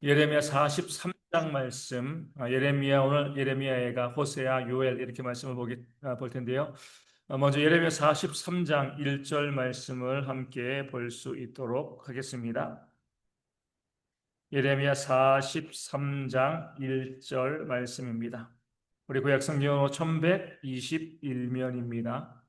예레미야 43장 말씀, 오늘 예레미야가 호세아, 요엘 이렇게 말씀을 볼 텐데요. 먼저 예레미야 43장 1절 말씀을 함께 볼 수 있도록 하겠습니다. 예레미야 43장 1절 말씀입니다. 우리 구약 성경으로 1121면입니다.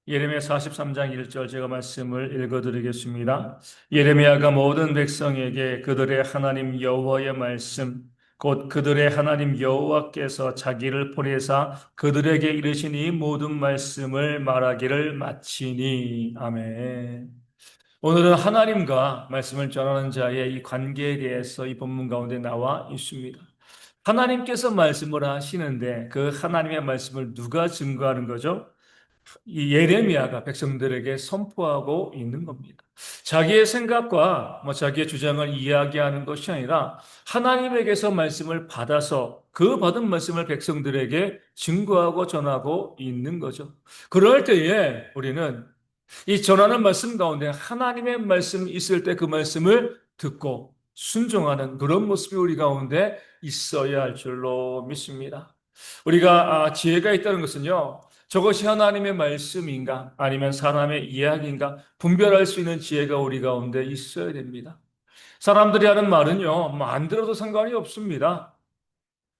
예레미야 43장 1절 제가 말씀을 읽어드리겠습니다. 예레미야가 모든 백성에게 그들의 하나님 여호와의 말씀, 곧 그들의 하나님 여호와께서 자기를 보내사 그들에게 이르신 이 모든 말씀을 말하기를 마치니. 아멘. 오늘은 하나님과 말씀을 전하는 자의 이 관계에 대해서 이 본문 가운데 나와 있습니다. 하나님께서 말씀을 하시는데 그 하나님의 말씀을 누가 증거하는 거죠? 이 예레미야가 백성들에게 선포하고 있는 겁니다. 자기의 생각과 자기의 주장을 이야기하는 것이 아니라 하나님에게서 말씀을 받아서 그 받은 말씀을 백성들에게 증거하고 전하고 있는 거죠. 그럴 때에 우리는 이 전하는 말씀 가운데 하나님의 말씀이 있을 때 그 말씀을 듣고 순종하는 그런 모습이 우리 가운데 있어야 할 줄로 믿습니다. 우리가 지혜가 있다는 것은요, 저것이 하나님의 말씀인가 아니면 사람의 이야기인가 분별할 수 있는 지혜가 우리 가운데 있어야 됩니다. 사람들이 하는 말은요, 안 들어도 상관이 없습니다.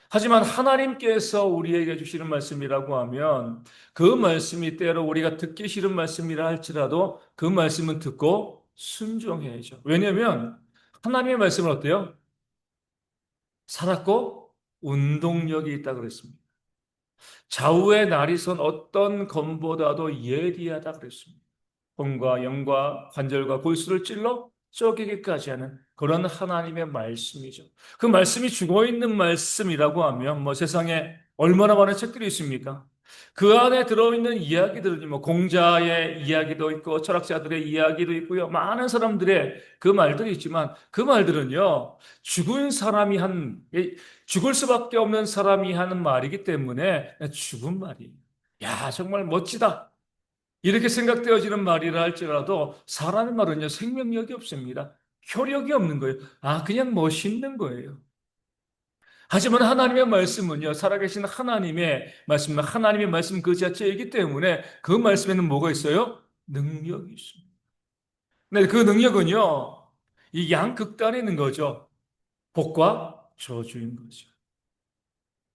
하지만 하나님께서 우리에게 주시는 말씀이라고 하면 그 말씀이 때로 우리가 듣기 싫은 말씀이라 할지라도 그 말씀은 듣고 순종해야죠. 왜냐하면 하나님의 말씀은 어때요? 살았고 운동력이 있다고 그랬습니다. 좌우의 날이 선 어떤 검보다도 예리하다 그랬습니다. 혼과 영과 관절과 골수를 찔러 쪼개기까지 하는 그런 하나님의 말씀이죠. 그 말씀이 죽어있는 말씀이라고 하면 세상에 얼마나 많은 책들이 있습니까? 그 안에 들어있는 이야기들은 공자의 이야기도 있고 철학자들의 이야기도 있고요. 많은 사람들의 그 말들이 있지만 그 말들은요. 죽을 수밖에 없는 사람이 하는 말이기 때문에 죽은 말이에요. 야, 정말 멋지다. 이렇게 생각되어지는 말이라 할지라도 사람의 말은요, 생명력이 없습니다. 효력이 없는 거예요. 그냥 멋있는 거예요. 하지만 하나님의 말씀은요, 살아계신 하나님의 말씀 그 자체이기 때문에 그 말씀에는 뭐가 있어요? 능력이 있습니다. 네, 그 능력은요, 이 양극단에 있는 거죠. 복과 저주인 거죠.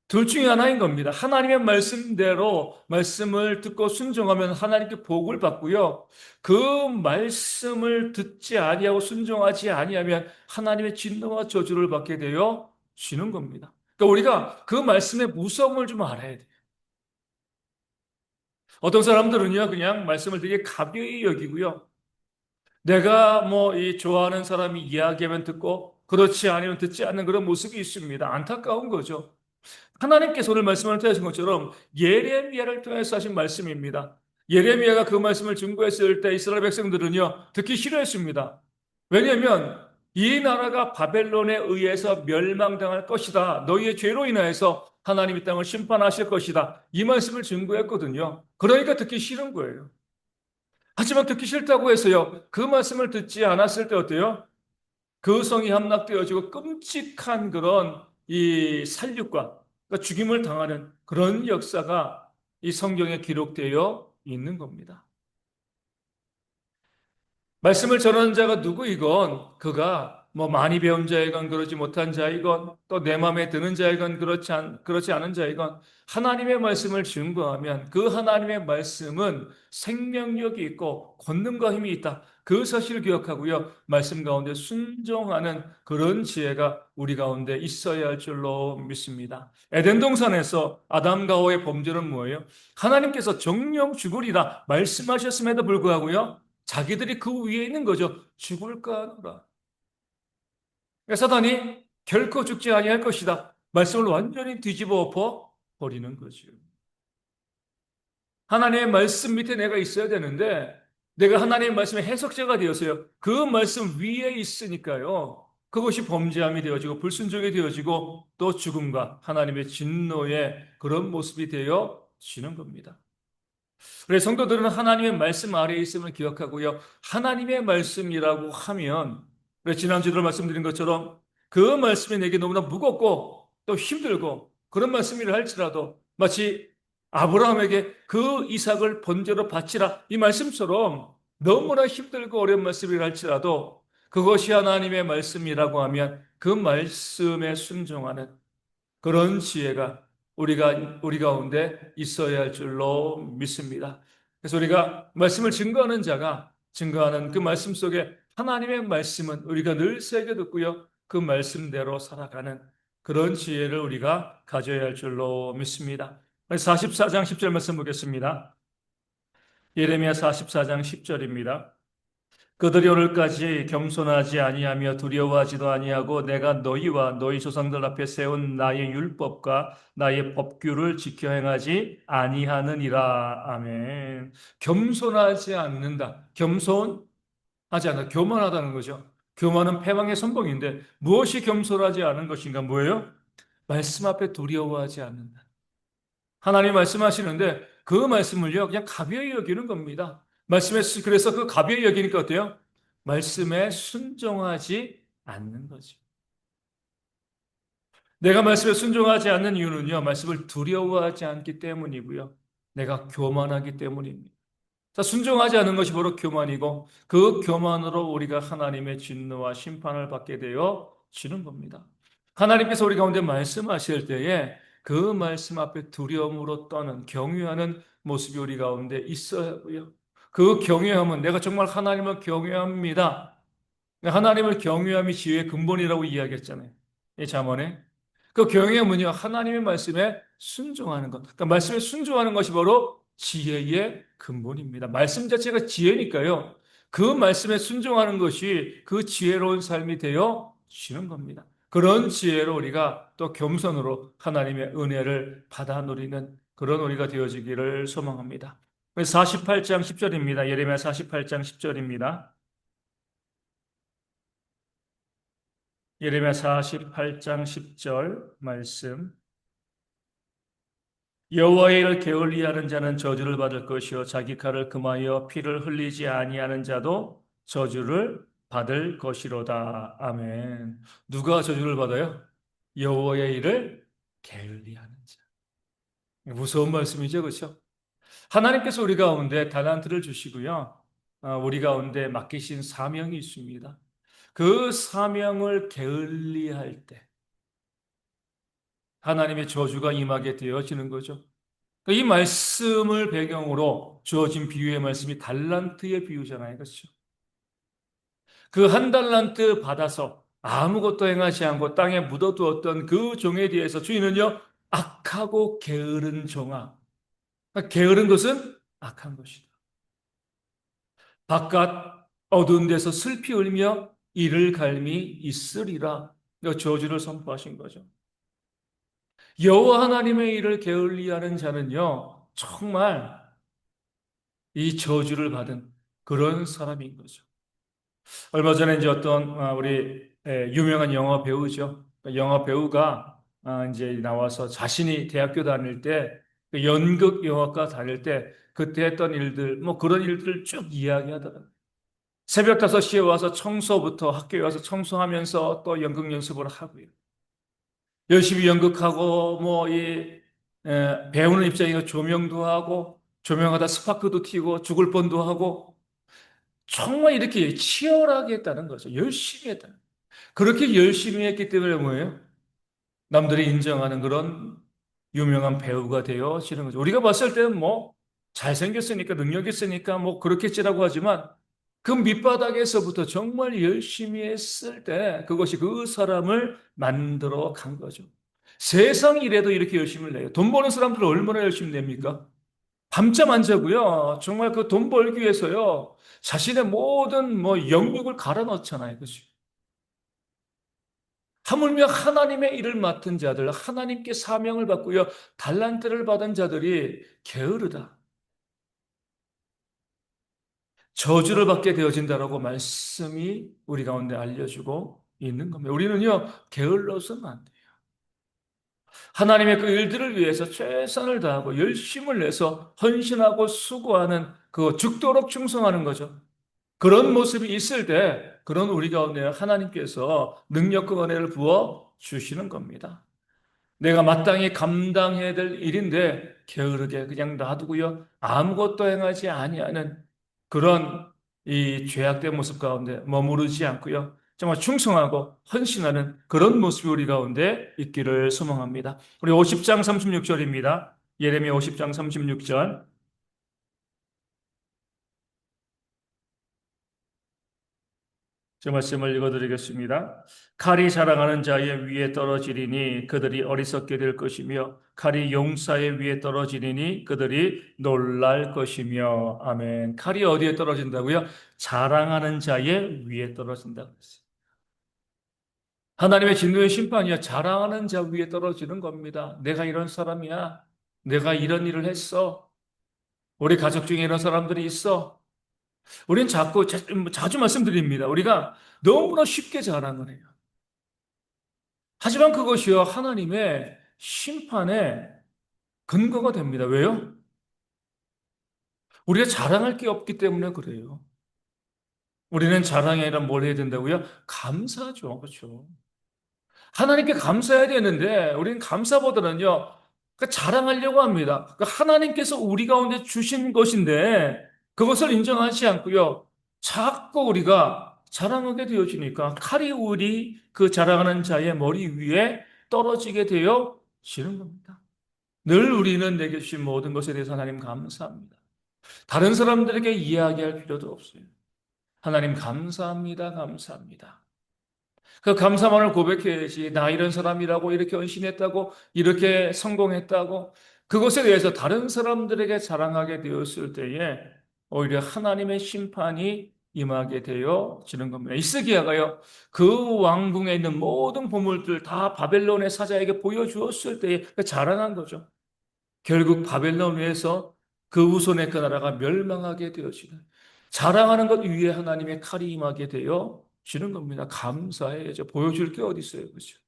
둘 중에 하나인 겁니다. 하나님의 말씀대로 말씀을 듣고 순종하면 하나님께 복을 받고요. 그 말씀을 듣지 아니하고 순종하지 아니하면 하나님의 진노와 저주를 받게 되어 지는 겁니다. 그러니까 우리가 그 말씀의 무서움을 좀 알아야 돼요. 어떤 사람들은요, 그냥 말씀을 되게 가벼이 여기고요. 내가 이 좋아하는 사람이 이야기하면 듣고 그렇지 않으면 듣지 않는 그런 모습이 있습니다. 안타까운 거죠. 하나님께서 오늘 말씀을 통하신 것처럼 예레미야를 통해서 하신 말씀입니다. 예레미야가 그 말씀을 증거했을 때 이스라엘 백성들은요, 듣기 싫어했습니다. 왜냐하면 이 나라가 바벨론에 의해서 멸망당할 것이다. 너희의 죄로 인하여서 하나님 이 땅을 심판하실 것이다. 이 말씀을 증거했거든요. 그러니까 듣기 싫은 거예요. 하지만 듣기 싫다고 해서요, 그 말씀을 듣지 않았을 때 어때요? 그 성이 함락되어지고 끔찍한 그런 이 살육과 그러니까 죽임을 당하는 그런 역사가 이 성경에 기록되어 있는 겁니다. 말씀을 전하는 자가 누구이건 그가 많이 배운 자이건 그러지 못한 자이건 또 내 마음에 드는 자이건 그렇지 않은 자이건 하나님의 말씀을 증거하면 그 하나님의 말씀은 생명력이 있고 권능과 힘이 있다. 그 사실을 기억하고요. 말씀 가운데 순종하는 그런 지혜가 우리 가운데 있어야 할 줄로 믿습니다. 에덴 동산에서 아담과 하와의 범죄는 뭐예요? 하나님께서 정령 죽으리라 말씀하셨음에도 불구하고요. 자기들이 그 위에 있는 거죠. 죽을까 하노라. 그러니까 사단이 결코 죽지 아니할 것이다. 말씀을 완전히 뒤집어 엎어 버리는 거죠. 하나님의 말씀 밑에 내가 있어야 되는데 내가 하나님의 말씀의 해석자가 되었어요. 그 말씀 위에 있으니까요. 그것이 범죄함이 되어지고 불순종이 되어지고 또 죽음과 하나님의 진노의 그런 모습이 되어지는 겁니다. 그래서 성도들은 하나님의 말씀 아래에 있음을 기억하고요. 하나님의 말씀이라고 하면 그래서 지난주도 말씀드린 것처럼 그 말씀이 내게 너무나 무겁고 또 힘들고 그런 말씀이라 할지라도 마치 아브라함에게 그 이삭을 번제로 바치라 이 말씀처럼 너무나 힘들고 어려운 말씀이라 할지라도 그것이 하나님의 말씀이라고 하면 그 말씀에 순종하는 그런 지혜가 우리 가운데 있어야 할 줄로 믿습니다. 그래서 우리가 말씀을 증거하는 자가 증거하는 그 말씀 속에 하나님의 말씀은 우리가 늘 새겨 듣고요. 그 말씀대로 살아가는 그런 지혜를 우리가 가져야 할 줄로 믿습니다. 44장 10절 말씀 보겠습니다. 예레미야 44장 10절입니다. 그들이 오늘까지 겸손하지 아니하며 두려워하지도 아니하고 내가 너희와 너희 조상들 앞에 세운 나의 율법과 나의 법규를 지켜 행하지 아니하느니라. 아멘. 겸손하지 않는다. 겸손하지 않는다. 교만하다는 거죠. 교만은 패망의 선봉인데 무엇이 겸손하지 않은 것인가? 뭐예요? 말씀 앞에 두려워하지 않는다. 하나님 말씀하시는데 그 말씀을요, 그냥 가벼이 여기는 겁니다. 그래서 그 가벼이 여기니까 어때요? 말씀에 순종하지 않는 거죠. 내가 말씀에 순종하지 않는 이유는요, 말씀을 두려워하지 않기 때문이고요. 내가 교만하기 때문입니다. 자, 순종하지 않는 것이 바로 교만이고, 그 교만으로 우리가 하나님의 진노와 심판을 받게 되어 지는 겁니다. 하나님께서 우리 가운데 말씀하실 때에 그 말씀 앞에 두려움으로 떠는 경외하는 모습이 우리 가운데 있어야 하고요. 그 경외함은 내가 정말 하나님을 경외합니다. 하나님을 경외함이 지혜의 근본이라고 이야기했잖아요. 이 잠언에. 그 경외함은요, 하나님의 말씀에 순종하는 것. 그러니까 말씀에 순종하는 것이 바로 지혜의 근본입니다. 말씀 자체가 지혜니까요. 그 말씀에 순종하는 것이 그 지혜로운 삶이 되어 지는 겁니다. 그런 지혜로 우리가 또 겸손으로 하나님의 은혜를 받아 누리는 그런 우리가 되어지기를 소망합니다. 48장 10절입니다. 예레미야 48장 10절입니다. 예레미야 48장 10절 말씀. 여호와의 일을 게을리하는 자는 저주를 받을 것이요 자기 칼을 금하여 피를 흘리지 아니하는 자도 저주를 받을 것이로다. 아멘. 누가 저주를 받아요? 여호와의 일을 게을리하는 자. 무서운 말씀이죠, 그렇죠? 하나님께서 우리 가운데 달란트를 주시고요. 우리 가운데 맡기신 사명이 있습니다. 그 사명을 게을리할 때 하나님의 저주가 임하게 되어지는 거죠. 이 말씀을 배경으로 주어진 비유의 말씀이 달란트의 비유잖아요. 그렇죠? 그 한 달란트 받아서 아무것도 행하지 않고 땅에 묻어두었던 그 종에 대해서 주인은요, 악하고 게으른 종아. 그러니까 게으른 것은 악한 것이다. 바깥 어두운 데서 슬피 울며 이를 갈미 있으리라. 저주를 선포하신 거죠. 여호와 하나님의 일을 게을리하는 자는요, 정말 이 저주를 받은 그런 사람인 거죠. 얼마 전에 이제 어떤 우리 유명한 영화 배우죠. 영화 배우가 이제 나와서 자신이 대학교 다닐 때 그 연극 영화과 다닐 때 그때 했던 일들 뭐 그런 일들을 쭉 이야기하더라고요. 새벽 5시에 와서 청소부터 학교에 와서 청소하면서 또 연극 연습을 하고요. 열심히 연극하고 뭐 이 배우는 입장이니까 조명도 하고 조명하다 스파크도 튀고 죽을 뻔도 하고 정말 이렇게 치열하게 했다는 거죠. 열심히 했다는 거예요. 그렇게 열심히 했기 때문에 뭐예요? 남들이 인정하는 그런 유명한 배우가 되어지는 거죠. 우리가 봤을 때는 뭐 잘생겼으니까 능력 있으니까 뭐 그렇겠지라고 하지만 그 밑바닥에서부터 정말 열심히 했을 때 그것이 그 사람을 만들어 간 거죠. 세상 일에도 이렇게 열심을 내요. 돈 버는 사람들은 얼마나 열심히 냅니까? 밤잠 안 자고요. 정말 그 돈 벌기 위해서요. 자신의 모든 뭐 영역을 갈아 넣잖아요. 그죠? 하물며 하나님의 일을 맡은 자들, 하나님께 사명을 받고요. 달란트를 받은 자들이 게으르다. 저주를 받게 되어진다라고 말씀이 우리 가운데 알려주고 있는 겁니다. 우리는요, 게을러서는 안 돼요. 하나님의 그 일들을 위해서 최선을 다하고 열심을 내서 헌신하고 수고하는 그 죽도록 충성하는 거죠. 그런 모습이 있을 때 그런 우리 가운데 하나님께서 능력과 은혜를 부어 주시는 겁니다. 내가 마땅히 감당해야 될 일인데 게으르게 그냥 놔두고요. 아무것도 행하지 아니하는 그런 이 죄악된 모습 가운데 머무르지 않고요. 정말 충성하고 헌신하는 그런 모습이 우리 가운데 있기를 소망합니다. 우리 50장 36절입니다. 예레미야 50장 36절. 제 말씀을 읽어드리겠습니다. 칼이 자랑하는 자의 위에 떨어지리니 그들이 어리석게 될 것이며 칼이 용사의 위에 떨어지리니 그들이 놀랄 것이며 아멘. 칼이 어디에 떨어진다고요? 자랑하는 자의 위에 떨어진다고 했어요. 하나님의 진노의 심판이야 자랑하는 자 위에 떨어지는 겁니다. 내가 이런 사람이야. 내가 이런 일을 했어. 우리 가족 중에 이런 사람들이 있어. 우리는 자주 말씀드립니다. 우리가 너무나 쉽게 자랑을 해요. 하지만 그것이요, 하나님의 심판의 근거가 됩니다. 왜요? 우리가 자랑할 게 없기 때문에 그래요. 우리는 자랑이 아니라 뭘 해야 된다고요? 감사죠. 그렇죠. 하나님께 감사해야 되는데, 우리는 감사보다는요, 자랑하려고 합니다. 하나님께서 우리 가운데 주신 것인데, 그것을 인정하지 않고요, 자꾸 우리가 자랑하게 되어지니까 칼이 우리 그 자랑하는 자의 머리 위에 떨어지게 되어지는 겁니다. 늘 우리는 내게 주신 모든 것에 대해서 하나님 감사합니다. 다른 사람들에게 이야기할 필요도 없어요. 하나님 감사합니다. 감사합니다. 그 감사만을 고백해야지. 나 이런 사람이라고 이렇게 헌신했다고 이렇게 성공했다고 그것에 대해서 다른 사람들에게 자랑하게 되었을 때에 오히려 하나님의 심판이 임하게 되어지는 겁니다. 이스기야가요 그 왕궁에 있는 모든 보물들 다 바벨론의 사자에게 보여주었을 때에 자랑한 거죠. 결국 바벨론 위에서 그 후손의 그 나라가 멸망하게 되어지는 자랑하는 것 위에 하나님의 칼이 임하게 되어지는 겁니다. 감사해야죠. 보여줄 게 어디 있어요, 그렇죠?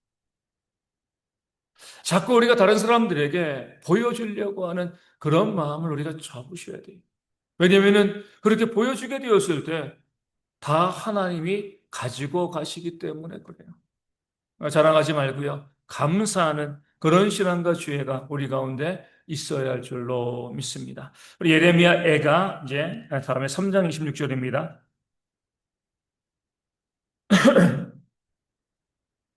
자꾸 우리가 다른 사람들에게 보여주려고 하는 그런 마음을 우리가 접으셔야 돼요. 왜냐하면 그렇게 보여주게 되었을 때 다 하나님이 가지고 가시기 때문에 그래요. 자랑하지 말고요. 감사하는 그런 신앙과 주의가 우리 가운데 있어야 할 줄로 믿습니다. 우리 예레미야 애가 이제 다음에 3장 26절입니다.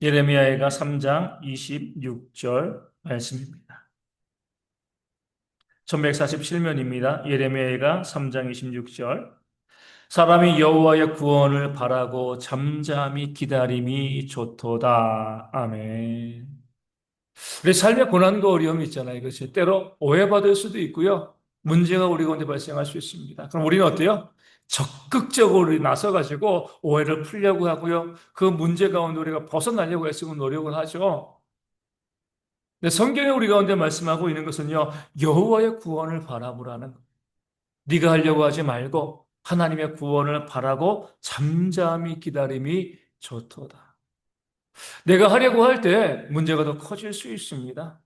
예레미야 애가 3장 26절 말씀입니다. 1147면입니다. 예레미야 애가 3장 26절. 사람이 여호와의 구원을 바라고 잠잠히 기다림이 좋도다. 아멘. 우리 삶의 고난과 어려움이 있잖아요. 그렇죠? 때로 오해받을 수도 있고요. 문제가 우리 가운데 발생할 수 있습니다. 그럼 우리는 어때요? 적극적으로 나서가지고 오해를 풀려고 하고요. 그 문제 가운데 우리가 벗어나려고 애쓰고 노력을 하죠. 근데 성경에 우리 가운데 말씀하고 있는 것은요. 여호와의 구원을 바라보라는 거예요. 네가 하려고 하지 말고 하나님의 구원을 바라고 잠잠히 기다림이 좋도다. 내가 하려고 할 때 문제가 더 커질 수 있습니다.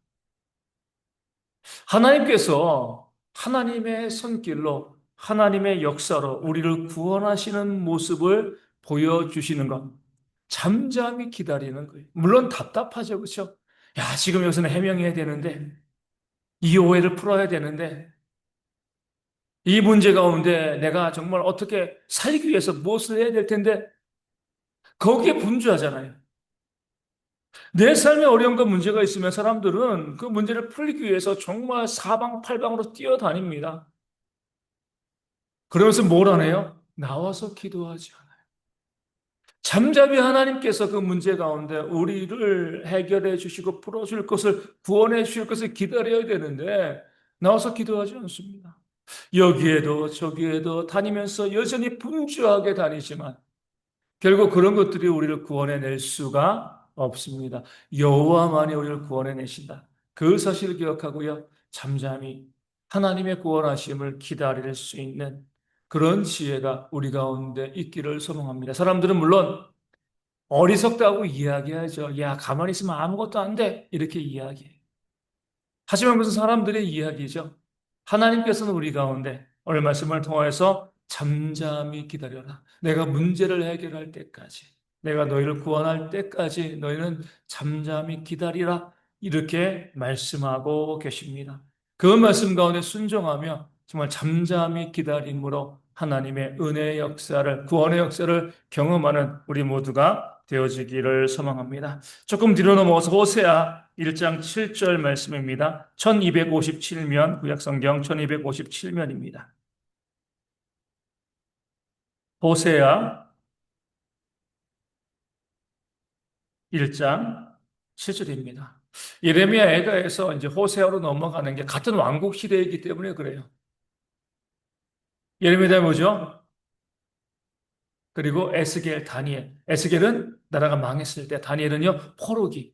하나님께서 하나님의 손길로 하나님의 역사로 우리를 구원하시는 모습을 보여주시는 것. 잠잠히 기다리는 거예요. 물론 답답하죠. 그렇죠? 야, 지금 여기서는 해명해야 되는데 이 오해를 풀어야 되는데 이 문제 가운데 내가 정말 어떻게 살기 위해서 무엇을 해야 될 텐데 거기에 분주하잖아요. 내 삶에 어려움과 문제가 있으면 사람들은 그 문제를 풀기 위해서 정말 사방팔방으로 뛰어다닙니다. 그러면서 뭘 하네요? 나와서 기도하지 않아요. 잠잠히 하나님께서 그 문제 가운데 우리를 해결해 주시고 풀어줄 것을 구원해 주실 것을 기다려야 되는데 나와서 기도하지 않습니다. 여기에도 저기에도 다니면서 여전히 분주하게 다니지만 결국 그런 것들이 우리를 구원해낼 수가 없습니다. 여호와만이 우리를 구원해내신다. 그 사실을 기억하고요. 잠잠히 하나님의 구원하심을 기다릴 수 있는 그런 지혜가 우리 가운데 있기를 소망합니다. 사람들은 물론 어리석다고 이야기하죠. 야, 가만히 있으면 아무것도 안 돼. 이렇게 이야기해요. 하지만 그것은 사람들의 이야기죠. 하나님께서는 우리 가운데 오늘 말씀을 통해서 잠잠히 기다려라. 내가 문제를 해결할 때까지, 내가 너희를 구원할 때까지 너희는 잠잠히 기다리라. 이렇게 말씀하고 계십니다. 그 말씀 가운데 순종하며 정말 잠잠히 기다림으로 하나님의 은혜의 역사를, 구원의 역사를 경험하는 우리 모두가 되어지기를 소망합니다. 조금 뒤로 넘어가서 호세아 1장 7절 말씀입니다. 1257면, 구약성경 1257면입니다. 호세아 1장 7절입니다. 예레미야 애가에서 이제 호세아로 넘어가는 게 같은 왕국 시대이기 때문에 그래요. 예레미야 뭐죠? 그리고 에스겔, 다니엘. 에스겔은 나라가 망했을 때, 다니엘은요, 포로기.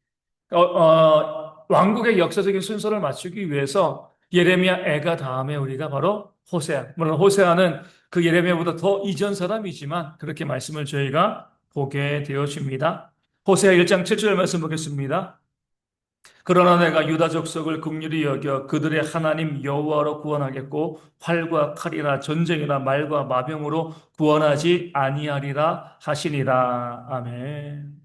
왕국의 역사적인 순서를 맞추기 위해서 예레미야 애가 다음에 우리가 바로 호세아. 물론 호세아는 그 예레미야보다 더 이전 사람이지만 그렇게 말씀을 저희가 보게 되어집니다. 호세아 1장 7절 말씀 보겠습니다. 그러나 내가 유다 족속을 긍휼히 여겨 그들의 하나님 여호와로 구원하겠고 활과 칼이나 전쟁이나 말과 마병으로 구원하지 아니하리라 하시니라. 아멘.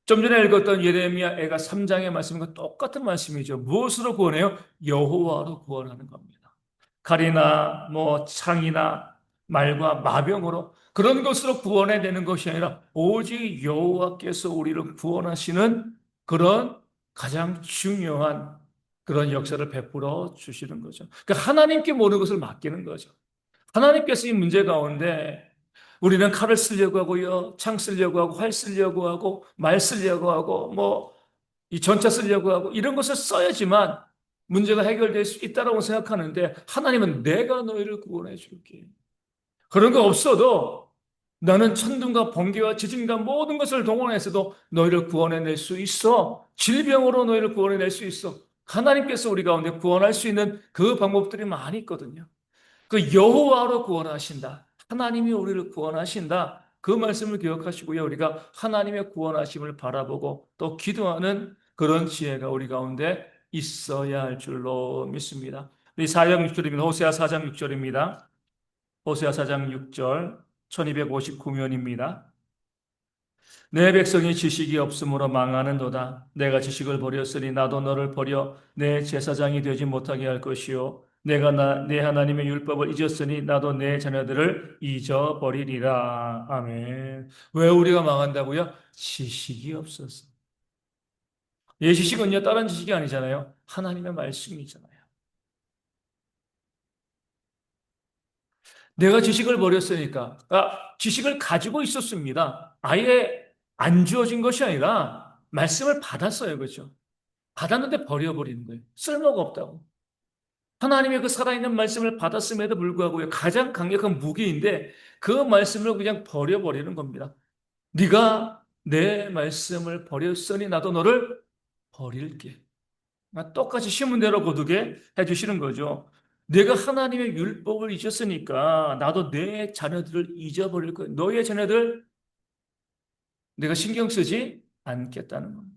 좀 전에 읽었던 예레미야 애가 3장의 말씀과 똑같은 말씀이죠. 무엇으로 구원해요? 여호와로 구원하는 겁니다. 칼이나 뭐 창이나 말과 마병으로 그런 것으로 구원해내는 것이 아니라 오직 여호와께서 우리를 구원하시는 그런 가장 중요한 그런 역사를 베풀어 주시는 거죠. 그러니까 하나님께 모든 것을 맡기는 거죠. 하나님께서 이 문제 가운데 우리는 칼을 쓰려고 하고요, 창 쓰려고 하고, 활 쓰려고 하고, 말 쓰려고 하고, 뭐, 이 전차 쓰려고 하고, 이런 것을 써야지만 문제가 해결될 수 있다고 생각하는데, 하나님은 내가 너희를 구원해 줄게. 그런 거 없어도 나는 천둥과 번개와 지진과 모든 것을 동원해서도 너희를 구원해낼 수 있어. 질병으로 너희를 구원해낼 수 있어. 하나님께서 우리 가운데 구원할 수 있는 그 방법들이 많이 있거든요. 그 여호와로 구원하신다. 하나님이 우리를 구원하신다. 그 말씀을 기억하시고요. 우리가 하나님의 구원하심을 바라보고 또 기도하는 그런 지혜가 우리 가운데 있어야 할 줄로 믿습니다. 우리 4장 6절입니다. 호세아 4장 6절입니다. 호세아 4장 6절 1259면입니다. 내 백성이 지식이 없으므로 망하는도다. 내가 지식을 버렸으니 나도 너를 버려 내 제사장이 되지 못하게 할 것이요. 내 하나님의 율법을 잊었으니 나도 내 자녀들을 잊어버리리라. 아멘. 왜 우리가 망한다고요? 지식이 없어서. 예, 지식은요, 다른 지식이 아니잖아요. 하나님의 말씀이잖아요. 내가 지식을 버렸으니까, 지식을 가지고 있었습니다. 아예 안 주어진 것이 아니라 말씀을 받았어요. 그렇죠? 받았는데 버려버리는 거예요. 쓸모가 없다고. 하나님의 그 살아있는 말씀을 받았음에도 불구하고 가장 강력한 무기인데 그 말씀을 그냥 버려버리는 겁니다. 네가 내 말씀을 버렸으니 나도 너를 버릴게. 똑같이 심은 대로 거두게 해주시는 거죠. 내가 하나님의 율법을 잊었으니까 나도 내 자녀들을 잊어버릴 거야. 너의 자녀들 내가 신경 쓰지 않겠다는 겁니다.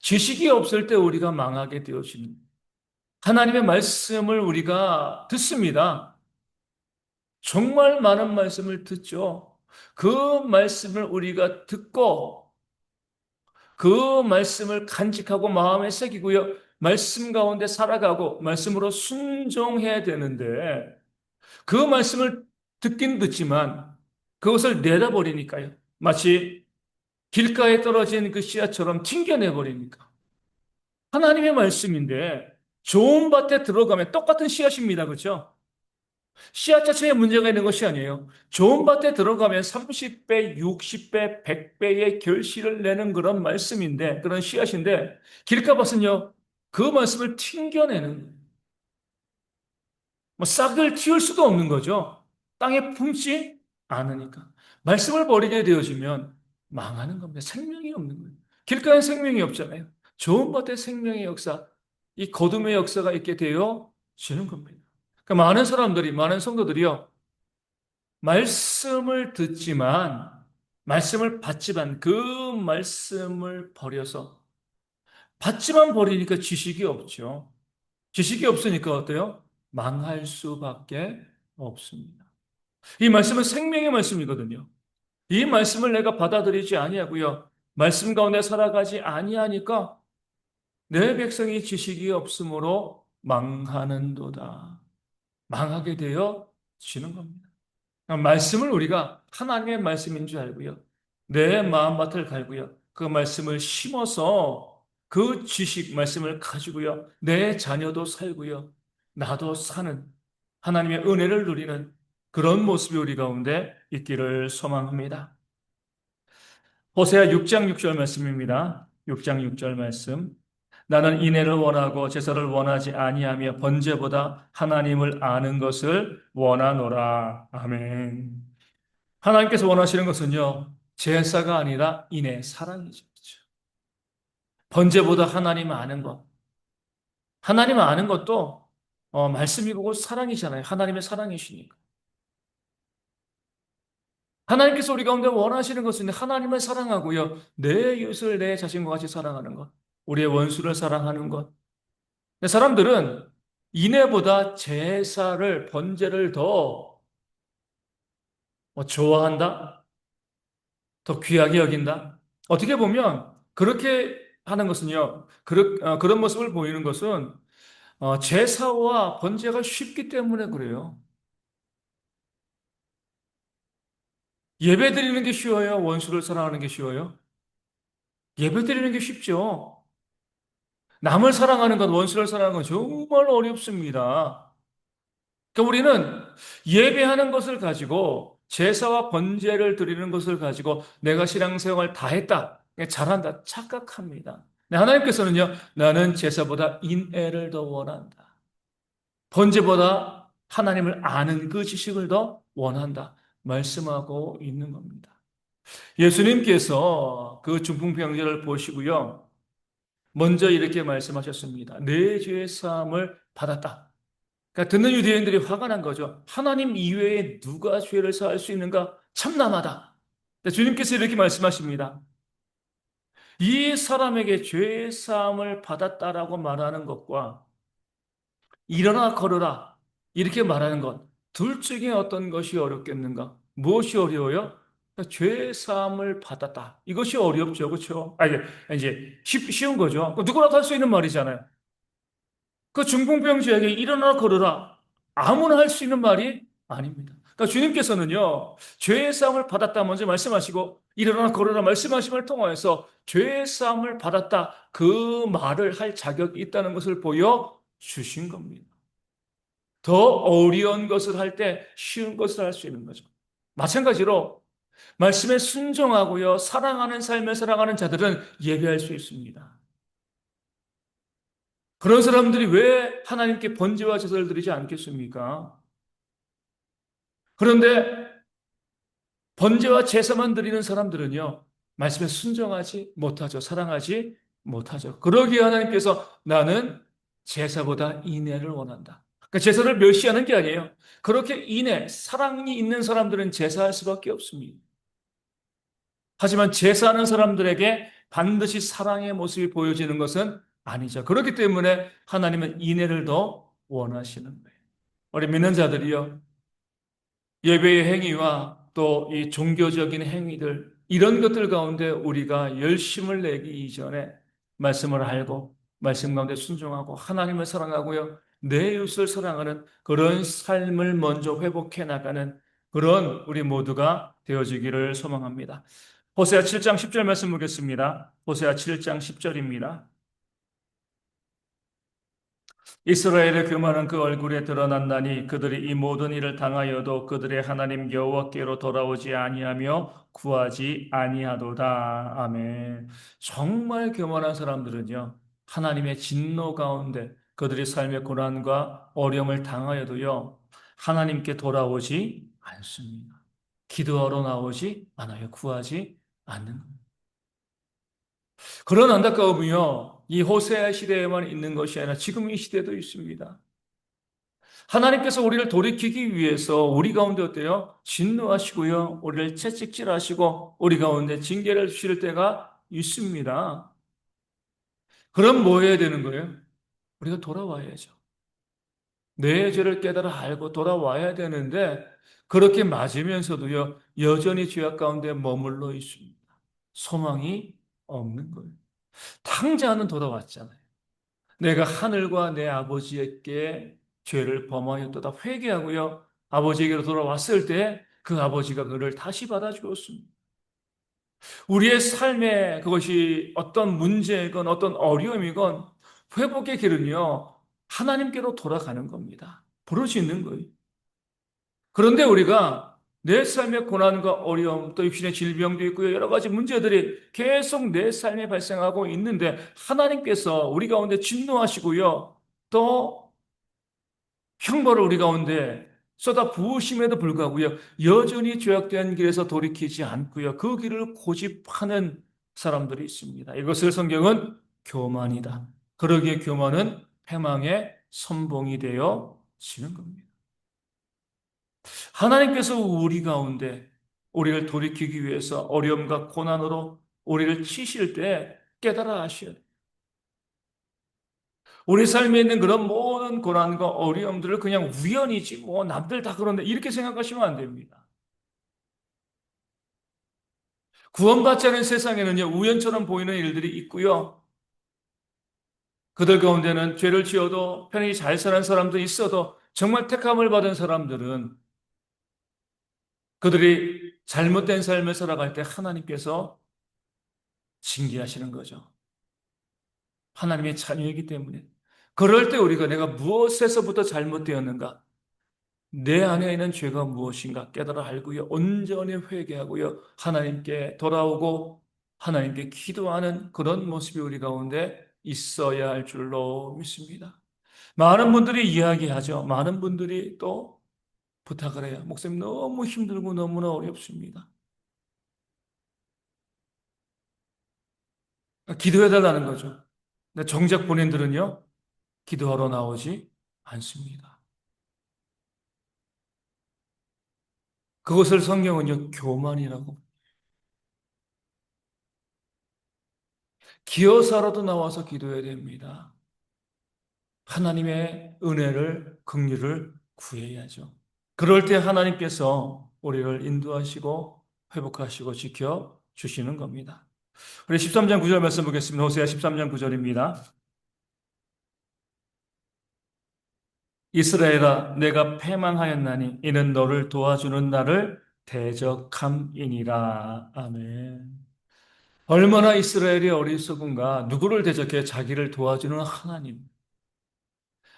지식이 없을 때 우리가 망하게 되어지는 하나님의 말씀을 우리가 듣습니다. 정말 많은 말씀을 듣죠. 그 말씀을 우리가 듣고 그 말씀을 간직하고 마음에 새기고요. 말씀 가운데 살아가고 말씀으로 순종해야 되는데 그 말씀을 듣긴 듣지만 그것을 내다버리니까요. 마치 길가에 떨어진 그 씨앗처럼 튕겨내버리니까. 하나님의 말씀인데 좋은 밭에 들어가면 똑같은 씨앗입니다. 그렇죠? 씨앗 자체에 문제가 있는 것이 아니에요. 좋은 밭에 들어가면 30배, 60배, 100배의 결실을 내는 그런 말씀인데, 그런 씨앗인데, 길가밭은요, 그 말씀을 튕겨내는, 뭐 싹을 틔울 수도 없는 거죠. 땅에 품지 않으니까. 말씀을 버리게 되어지면 망하는 겁니다. 생명이 없는 거예요. 길가엔 생명이 없잖아요. 좋은 밭에 생명의 역사, 이 거둠의 역사가 있게 되어지는 겁니다. 그러니까 많은 사람들이, 많은 성도들이요, 말씀을 듣지만, 말씀을 받지만, 그 말씀을 버려서, 받지만 버리니까 지식이 없죠. 지식이 없으니까 어때요? 망할 수밖에 없습니다. 이 말씀은 생명의 말씀이거든요. 이 말씀을 내가 받아들이지 아니하고요. 말씀 가운데 살아가지 아니하니까 내 백성이 지식이 없으므로 망하는도다. 망하게 되어 지는 겁니다. 말씀을 우리가 하나님의 말씀인 줄 알고요. 내 마음밭을 갈고요. 그 말씀을 심어서 그 지식 말씀을 가지고요. 내 자녀도 살고요. 나도 사는 하나님의 은혜를 누리는 그런 모습이 우리 가운데 있기를 소망합니다. 호세아 6장 6절 말씀입니다. 6장 6절 말씀. 나는 인애를 원하고 제사를 원하지 아니하며 번제보다 하나님을 아는 것을 원하노라. 아멘. 하나님께서 원하시는 것은요, 제사가 아니라 인애, 사랑이죠. 그렇죠? 번제보다 하나님 아는 것. 하나님 아는 것도 말씀이고 사랑이잖아요. 하나님의 사랑이시니까. 하나님께서 우리 가운데 원하시는 것은 하나님을 사랑하고요. 내 이웃을 내 자신과 같이 사랑하는 것. 우리의 원수를 사랑하는 것. 근데 사람들은 인애보다 제사를, 번제를 더 좋아한다? 더 귀하게 여긴다? 어떻게 보면 그렇게 하는 것은요, 그런 모습을 보이는 것은 제사와 번제가 쉽기 때문에 그래요. 예배 드리는 게 쉬워요? 원수를 사랑하는 게 쉬워요? 예배 드리는 게 쉽죠. 남을 사랑하는 것, 원수를 사랑하는 건 정말 어렵습니다. 그러니까 우리는 예배하는 것을 가지고 제사와 번제를 드리는 것을 가지고 내가 신앙생활 다 했다, 잘한다 착각합니다. 네, 하나님께서는요, 나는 제사보다 인애를 더 원한다. 번제보다 하나님을 아는 그 지식을 더 원한다. 말씀하고 있는 겁니다. 예수님께서 그 중풍병자를 보시고요, 먼저 이렇게 말씀하셨습니다. 내 죄의 사함을 받았다. 그러니까 듣는 유대인들이 화가 난 거죠. 하나님 이외에 누가 죄를 사할 수 있는가? 참남하다. 주님께서 이렇게 말씀하십니다. 이 사람에게 죄의 사함을 받았다라고 말하는 것과 일어나 걸어라 이렇게 말하는 것, 둘 중에 어떤 것이 어렵겠는가? 무엇이 어려워요? 죄의 사함을 받았다. 이것이 어렵죠, 그렇죠? 이제 쉬운 거죠. 누구나 할 수 있는 말이잖아요. 그 중풍병자에게 일어나 걸어라. 아무나 할 수 있는 말이 아닙니다. 그러니까 주님께서는요, 죄의 사함을 받았다 먼저 말씀하시고, 일어나 걸어라 말씀하심을 통하여서 죄의 사함을 받았다 그 말을 할 자격이 있다는 것을 보여주신 겁니다. 더 어려운 것을 할 때 쉬운 것을 할 수 있는 거죠. 마찬가지로 말씀에 순종하고요, 사랑하는 삶을 살아가는 자들은 예배할 수 있습니다. 그런 사람들이 왜 하나님께 번제와 제사를 드리지 않겠습니까? 그런데 번제와 제사만 드리는 사람들은요, 말씀에 순종하지 못하죠. 사랑하지 못하죠. 그러기에 하나님께서 나는 제사보다 인애를 원한다. 그러니까 제사를 멸시하는 게 아니에요. 그렇게 인애, 사랑이 있는 사람들은 제사할 수밖에 없습니다. 하지만 제사하는 사람들에게 반드시 사랑의 모습이 보여지는 것은 아니죠. 그렇기 때문에 하나님은 인애를 더 원하시는 거예요. 우리 믿는 자들이요, 예배의 행위와 또 이 종교적인 행위들, 이런 것들 가운데 우리가 열심을 내기 이전에 말씀을 알고 말씀 가운데 순종하고 하나님을 사랑하고요, 내 이웃을 사랑하는 그런 삶을 먼저 회복해 나가는 그런 우리 모두가 되어지기를 소망합니다. 호세아 7장 10절 말씀 보겠습니다. 호세아 7장 10절입니다. 이스라엘의 교만은 그 얼굴에 드러난다니 그들이 이 모든 일을 당하여도 그들의 하나님 여호와께로 돌아오지 아니하며 구하지 아니하도다. 아멘. 정말 교만한 사람들은요, 하나님의 진노 가운데 그들의 삶의 고난과 어려움을 당하여도요, 하나님께 돌아오지 않습니다. 기도하러 나오지 않아요. 구하지 않는 겁니다. 그런 안타까움이요, 이 호세아 시대에만 있는 것이 아니라 지금 이 시대도 있습니다. 하나님께서 우리를 돌이키기 위해서 우리 가운데 어때요? 진노하시고요, 우리를 채찍질하시고 우리 가운데 징계를 주실 때가 있습니다. 그럼 뭐 해야 되는 거예요? 우리가 돌아와야죠. 내 죄를 깨달아 알고 돌아와야 되는데 그렇게 맞으면서도요, 여전히 죄악 가운데 머물러 있습니다. 소망이 없는 거예요. 탕자는 돌아왔잖아요. 내가 하늘과 내 아버지에게 죄를 범하였도다 회개하고요. 아버지에게로 돌아왔을 때 그 아버지가 그를 다시 받아주었습니다. 우리의 삶에 그것이 어떤 문제이건 어떤 어려움이건 회복의 길은요, 하나님께로 돌아가는 겁니다. 부르짖는 거예요. 그런데 우리가 내 삶의 고난과 어려움, 또 육신의 질병도 있고요. 여러 가지 문제들이 계속 내 삶에 발생하고 있는데 하나님께서 우리 가운데 진노하시고요. 또 형벌을 우리 가운데 쏟아 부으심에도 불구하고요. 여전히 죄악된 길에서 돌이키지 않고요. 그 길을 고집하는 사람들이 있습니다. 이것을 성경은 교만이다. 그러기에 교만은 패망의 선봉이 되어 지는 겁니다. 하나님께서 우리 가운데 우리를 돌이키기 위해서 어려움과 고난으로 우리를 치실 때 깨달아 하셔야 돼요. 우리 삶에 있는 그런 모든 고난과 어려움들을 그냥 우연이지 뭐 남들 다 그런데 이렇게 생각하시면 안 됩니다. 구원받지 않은 세상에는요 우연처럼 보이는 일들이 있고요. 그들 가운데는 죄를 지어도 편히 잘 사는 사람도 있어도 정말 택함을 받은 사람들은 그들이 잘못된 삶을 살아갈 때 하나님께서 징계하시는 거죠. 하나님의 자녀이기 때문에. 그럴 때 우리가 내가 무엇에서부터 잘못되었는가? 내 안에 있는 죄가 무엇인가 깨달아 알고요. 온전히 회개하고요. 하나님께 돌아오고 하나님께 기도하는 그런 모습이 우리 가운데 있어야 할 줄로 믿습니다. 많은 분들이 이야기하죠. 많은 분들이 또 부탁을 해요. 목사님 너무 힘들고 너무나 어렵습니다. 기도해달라는 거죠. 근데 정작 본인들은요. 기도하러 나오지 않습니다. 그것을 성경은요, 교만이라고. 기어서라도 나와서 기도해야 됩니다. 하나님의 은혜를, 긍휼을 구해야죠. 그럴 때 하나님께서 우리를 인도하시고 회복하시고 지켜 주시는 겁니다. 우리 13장 9절 말씀 보겠습니다. 호세아 13장 9절입니다. 이스라엘아, 내가 패망하였나니 이는 너를 도와주는 나를 대적함이니라. 아멘. 얼마나 이스라엘이 어리석은가. 누구를 대적해? 자기를 도와주는 하나님.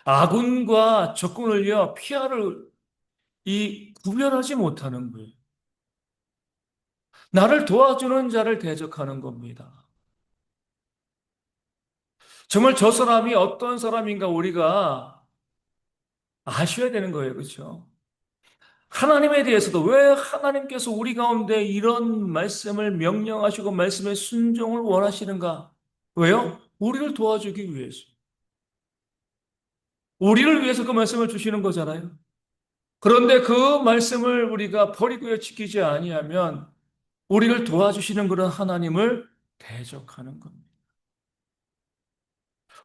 아군과 적군을요, 피하를 구별하지 못하는 거예요. 나를 도와주는 자를 대적하는 겁니다. 정말 저 사람이 어떤 사람인가 우리가 아셔야 되는 거예요. 그렇죠? 하나님에 대해서도 왜 하나님께서 우리 가운데 이런 말씀을 명령하시고 말씀에 순종을 원하시는가? 왜요? 우리를 도와주기 위해서. 우리를 위해서 그 말씀을 주시는 거잖아요. 그런데 그 말씀을 우리가 버리고요 지키지 아니하면 우리를 도와주시는 그런 하나님을 대적하는 겁니다.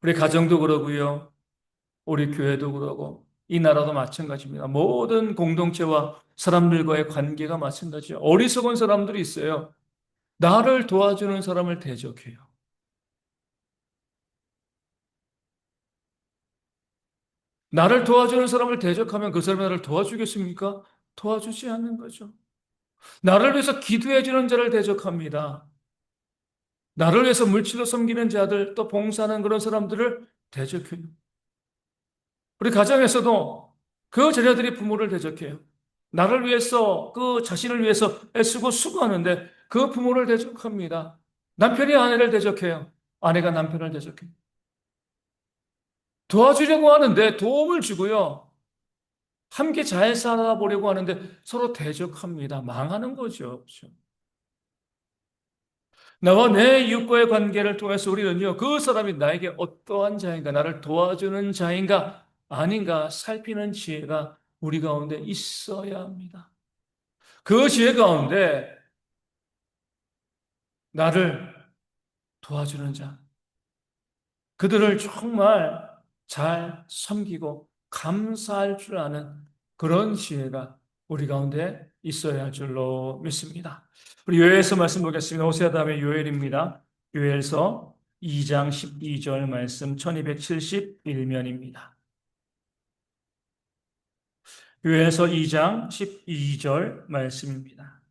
우리 가정도 그러고요. 우리 교회도 그러고 이 나라도 마찬가지입니다. 모든 공동체와 사람들과의 관계가 마찬가지예요. 어리석은 사람들이 있어요. 나를 도와주는 사람을 대적해요. 나를 도와주는 사람을 대적하면 그 사람이 나를 도와주겠습니까? 도와주지 않는 거죠. 나를 위해서 기도해주는 자를 대적합니다. 나를 위해서 물질로 섬기는 자들, 또 봉사하는 그런 사람들을 대적해요. 우리 가정에서도 그 자녀들이 부모를 대적해요. 나를 위해서, 그 자신을 위해서 애쓰고 수고하는데 그 부모를 대적합니다. 남편이 아내를 대적해요. 아내가 남편을 대적해요. 도와주려고 하는데 도움을 주고요. 함께 잘 살아보려고 하는데 서로 대적합니다. 망하는 거죠. 그렇죠? 나와 내 이웃과의 관계를 통해서 우리는요, 그 사람이 나에게 어떠한 자인가, 나를 도와주는 자인가, 아닌가 살피는 지혜가 우리 가운데 있어야 합니다. 그 지혜 가운데 나를 도와주는 자, 그들을 정말 잘 섬기고 감사할 줄 아는 그런 지혜가 우리 가운데 있어야 할 줄로 믿습니다. 우리 요엘서 말씀 보겠습니다. 호세아 다음에 요엘입니다. 요엘서 2장 12절 말씀 1271면입니다. 요엘서 2장 12절 말씀입니다.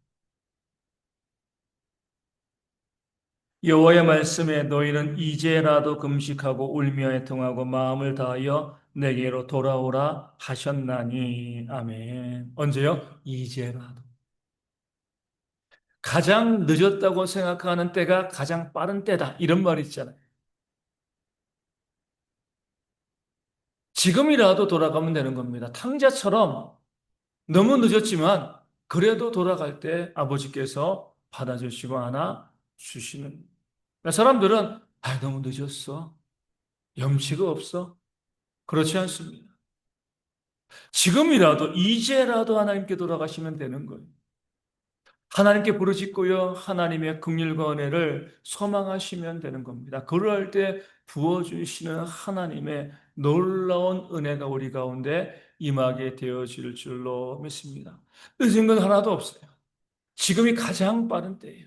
여호와의 말씀에 너희는 이제라도 금식하고 울며 애통하고 마음을 다하여 내게로 돌아오라 하셨나니. 아멘. 언제요? 이제라도. 가장 늦었다고 생각하는 때가 가장 빠른 때다. 이런 말이 있잖아요. 지금이라도 돌아가면 되는 겁니다. 탕자처럼 너무 늦었지만 그래도 돌아갈 때 아버지께서 받아주시고 안아 주시는. 사람들은 너무 늦었어. 염치가 없어. 그렇지 않습니다. 지금이라도 이제라도 하나님께 돌아가시면 되는 거예요. 하나님께 부르짖고요. 하나님의 긍휼과 은혜를 소망하시면 되는 겁니다. 그럴 때 부어주시는 하나님의 놀라운 은혜가 우리 가운데 임하게 되어질 줄로 믿습니다. 늦은 건 하나도 없어요. 지금이 가장 빠른 때예요.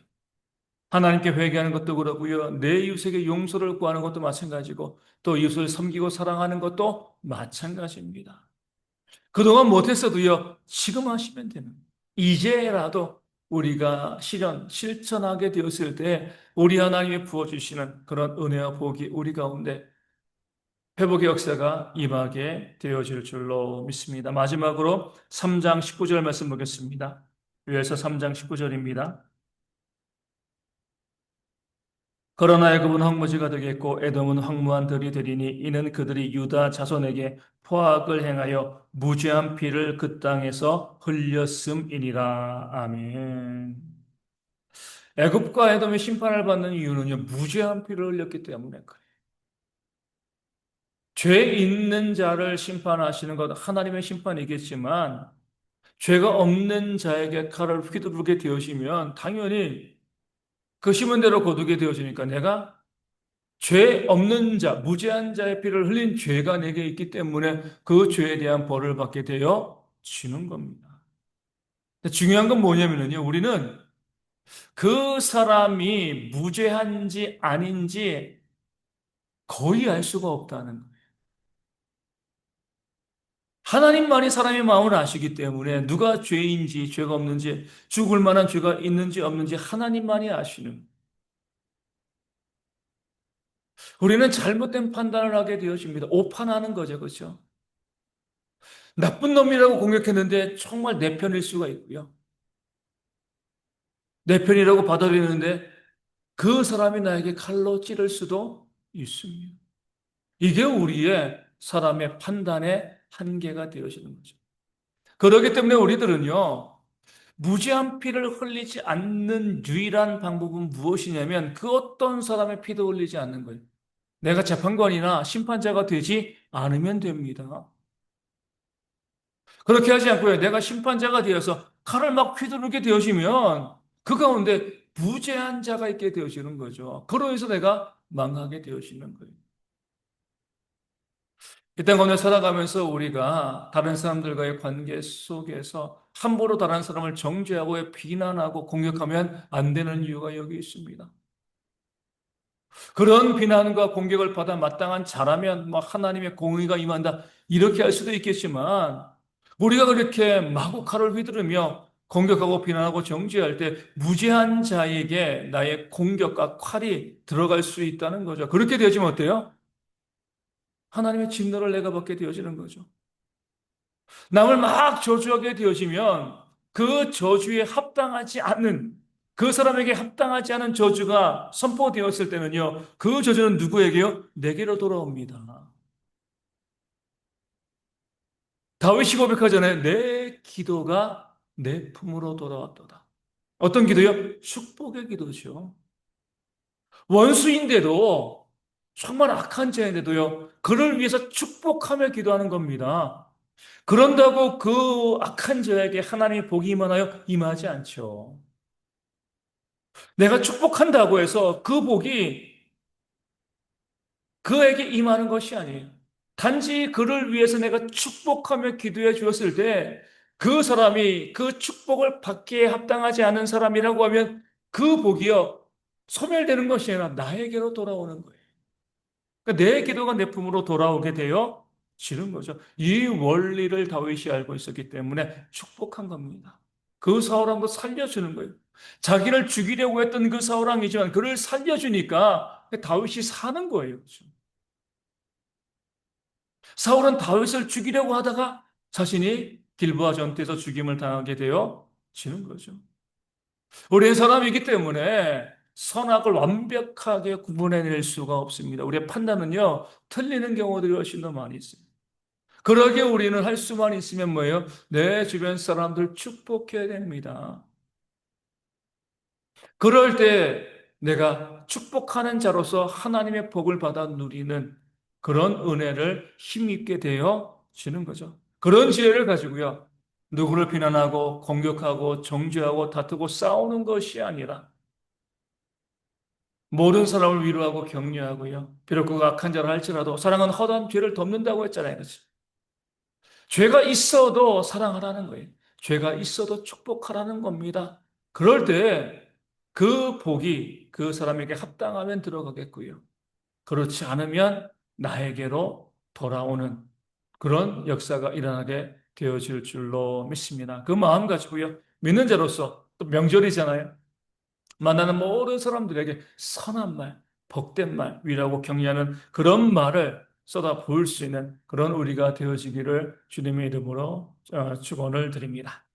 하나님께 회개하는 것도 그러고요. 내 이웃에게 용서를 구하는 것도 마찬가지고 또 이웃을 섬기고 사랑하는 것도 마찬가지입니다. 그동안 못했어도요, 지금 하시면 되는 거예요. 이제라도 우리가 실천하게 되었을 때 우리 하나님이 부어주시는 그런 은혜와 복이 우리 가운데 회복의 역사가 임하게 되어질 줄로 믿습니다. 마지막으로 3장 19절 말씀 보겠습니다. 위에서 3장 19절입니다. 그러나 애굽은 황무지가 되겠고 에돔은 황무한 들이 되리니 이는 그들이 유다 자손에게 포악을 행하여 무죄한 피를 그 땅에서 흘렸음이니라. 아멘. 애굽과 에돔이 심판을 받는 이유는요, 무죄한 피를 흘렸기 때문에 그래요. 죄 있는 자를 심판하시는 것 하나님의 심판이겠지만 죄가 없는 자에게 칼을 휘두르게 되어지면 당연히 그 심은 대로 거두게 되어지니까 내가 죄 없는 자, 무죄한 자의 피를 흘린 죄가 내게 있기 때문에 그 죄에 대한 벌을 받게 되어 지는 겁니다. 중요한 건 뭐냐면요, 우리는 그 사람이 무죄한지 아닌지 거의 알 수가 없다는 거예요. 하나님만이 사람의 마음을 아시기 때문에 누가 죄인지 죄가 없는지 죽을 만한 죄가 있는지 없는지 하나님만이 아시는. 우리는 잘못된 판단을 하게 되어집니다. 오판하는 거죠, 그렇죠? 나쁜 놈이라고 공격했는데 정말 내 편일 수가 있고요. 내 편이라고 받아들이는데 그 사람이 나에게 칼로 찌를 수도 있습니다. 이게 우리의 사람의 판단의 한계가 되어지는 거죠. 그렇기 때문에 우리들은요, 무죄한 피를 흘리지 않는 유일한 방법은 무엇이냐면 그 어떤 사람의 피도 흘리지 않는 거예요. 내가 재판관이나 심판자가 되지 않으면 됩니다. 그렇게 하지 않고요. 내가 심판자가 되어서 칼을 막 휘두르게 되어지면 그 가운데 무죄한 자가 있게 되어지는 거죠. 그로 해서 내가 망하게 되어지는 거예요. 이 땅 가운데 살아가면서 우리가 다른 사람들과의 관계 속에서 함부로 다른 사람을 정죄하고 비난하고 공격하면 안 되는 이유가 여기 있습니다. 그런 비난과 공격을 받아 마땅한 자라면 뭐 하나님의 공의가 임한다 이렇게 할 수도 있겠지만 우리가 그렇게 마구 칼을 휘두르며 공격하고 비난하고 정죄할 때 무죄한 자에게 나의 공격과 칼이 들어갈 수 있다는 거죠. 그렇게 되어지면 어때요? 하나님의 진노를 내가 받게 되어지는 거죠. 남을 막 저주하게 되어지면 그 저주에 합당하지 않는 그 사람에게 합당하지 않은 저주가 선포되었을 때는요, 그 저주는 누구에게요? 내게로 돌아옵니다. 다윗이 고백하잖아요. 내 기도가 내 품으로 돌아왔도다. 어떤 기도요? 축복의 기도죠. 원수인데도 정말 악한 자인데도요, 그를 위해서 축복하며 기도하는 겁니다. 그런다고 그 악한 자에게 하나님의 복이 임하나요? 임하지 않죠. 내가 축복한다고 해서 그 복이 그에게 임하는 것이 아니에요. 단지 그를 위해서 내가 축복하며 기도해 주었을 때 그 사람이 그 축복을 받기에 합당하지 않은 사람이라고 하면 그 복이요, 소멸되는 것이 아니라 나에게로 돌아오는 거예요. 그러니까 내 기도가 내 품으로 돌아오게 되어 지는 거죠. 이 원리를 다윗이 알고 있었기 때문에 축복한 겁니다. 그 사울왕도 살려주는 거예요. 자기를 죽이려고 했던 그 사울왕이지만 그를 살려주니까 다윗이 사는 거예요. 그렇죠? 사울은 다윗을 죽이려고 하다가 자신이 길보아 전투에서 죽임을 당하게 되어 지는 거죠. 우리는 사람이기 때문에 선악을 완벽하게 구분해낼 수가 없습니다. 우리의 판단은요, 틀리는 경우들이 훨씬 더 많이 있어요. 그러기에 우리는 할 수만 있으면 뭐예요? 내 주변 사람들 축복해야 됩니다. 그럴 때 내가 축복하는 자로서 하나님의 복을 받아 누리는 그런 은혜를 힘입게 되어 지는 거죠. 그런 지혜를 가지고요. 누구를 비난하고 공격하고 정죄하고 다투고 싸우는 것이 아니라 모든 사람을 위로하고 격려하고요. 비록 그가 악한 자라 할지라도 사랑은 허다한 죄를 덮는다고 했잖아요. 그렇죠? 죄가 있어도 사랑하라는 거예요. 죄가 있어도 축복하라는 겁니다. 그럴 때 그 복이 그 사람에게 합당하면 들어가겠고요. 그렇지 않으면 나에게로 돌아오는 그런 역사가 일어나게 되어질 줄로 믿습니다. 그 마음 가지고요. 믿는 자로서 또 명절이잖아요. 만나는 모든 사람들에게 선한 말, 복된 말, 위로하고 격려하는 그런 말을 쏟아 부을 수 있는 그런 우리가 되어지기를 주님의 이름으로 축원을 드립니다.